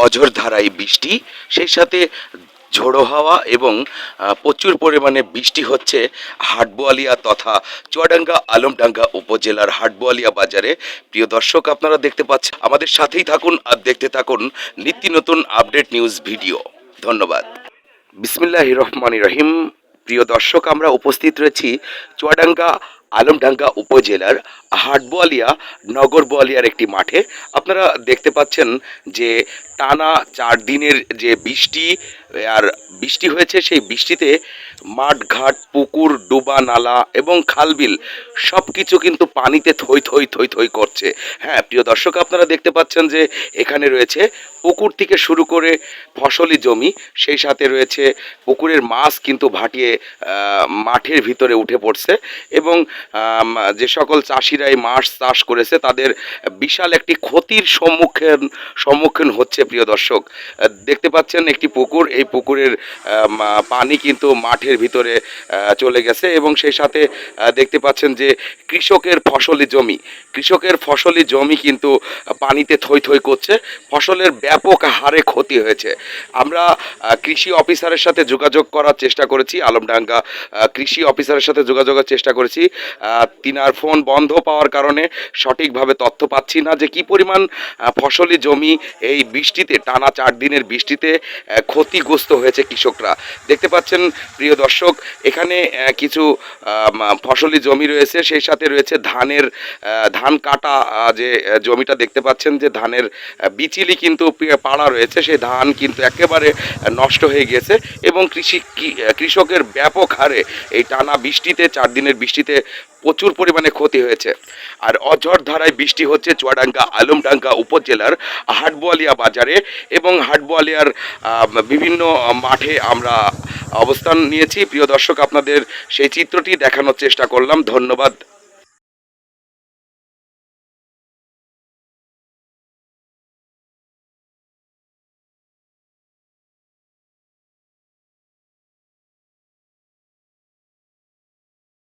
অঝোর ধারায় বৃষ্টি, সেই সাথে ঝোড়ো হাওয়া এবং প্রচুর পরিমাণে বৃষ্টি হচ্ছে হাটবোয়ালিয়া তথা চুয়াডাঙ্গা আলমডাঙ্গা উপজেলার হাটবোয়ালিয়া বাজারে। প্রিয় দর্শক, আপনারা দেখতে পাচ্ছেন, আমাদের সাথেই থাকুন আর দেখতে থাকুন নিত্য নতুন আপডেট নিউজ ভিডিও। ধন্যবাদ। বিসমিল্লাহির রহমানির রহিম। প্রিয় দর্শক, আমরা উপস্থিত রয়েছি চুয়াডাঙ্গা আলমডাঙ্গা উপজেলার হাটবোয়ালিয়া নগর বোয়ালিয়ার একটি মাঠে। আপনারা দেখতে পাচ্ছেন যে টানা 4 দিনের যে বৃষ্টি আর বৃষ্টি হয়েছে, সেই বৃষ্টিতে মাঠ ঘাট পুকুর ডোবা নালা এবং খালবিল সব কিছু কিন্তু পানিতে থই থই থই থই করছে। হ্যাঁ প্রিয় দর্শক, আপনারা দেখতে পাচ্ছেন যে এখানে রয়েছে পুকুর থেকে শুরু করে ফসলি জমি, সেই সাথে রয়েছে পুকুরের মাছ কিন্তু ভাটিয়ে মাঠের ভিতরে উঠে পড়ছে এবং যে সকল চাষিরা এই মাছ চাষ করেছে তাদের বিশাল একটি ক্ষতির সম্মুখীন হচ্ছে। প্রিয় দর্শক, দেখতে পাচ্ছেন একটি পুকুর, এই পুকুরের পানি কিন্তু মাঠের ভিতরে চলে গেছে এবং সেই সাথে দেখতে পাচ্ছেন যে কৃষকের ফসলি জমি কিন্তু পানিতে থই থই করছে, ফসলের ব্যাপক হারে ক্ষতি হয়েছে। আমরা কৃষি অফিসারের সাথে যোগাযোগ করার চেষ্টা করেছি, আলমডাঙ্গা কৃষি অফিসারের সাথে যোগাযোগের চেষ্টা করেছি। তিনার ফোন বন্ধ পাওয়ার কারণে সঠিকভাবে তথ্য পাচ্ছি না যে কি পরিমাণ ফসলি জমি এই বৃষ্টিতে, টানা 4 দিনের বৃষ্টিতে ক্ষতিগ্রস্ত হয়েছে কৃষকরা। দেখতে পাচ্ছেন প্রিয় দর্শক, এখানে কিছু ফসলি জমি রয়েছে, সেই সাথে রয়েছে ধান কাটা যে জমিটা দেখতে পাচ্ছেন যে ধানের বিচিলি কিন্তু পাড়া রয়েছে, সেই ধান কিন্তু একেবারে নষ্ট হয়ে গিয়েছে এবং কৃষকের ব্যাপক হারে এই টানা বৃষ্টিতে, 4 দিনের বৃষ্টিতে প্রচুর পরিমাণে ক্ষতি হয়েছে। আর অঝড় ধারায় বৃষ্টি হচ্ছে চুয়াডাঙ্গা আলমডাঙ্গা উপজেলার হাটবোয়ালিয়া বাজারে এবং হাটবোয়ালিয়ার বিভিন্ন মাঠে আমরা অবস্থান নিয়েছি। প্রিয় দর্শক, আপনাদের সেই চিত্রটি দেখানোর চেষ্টা করলাম। ধন্যবাদ।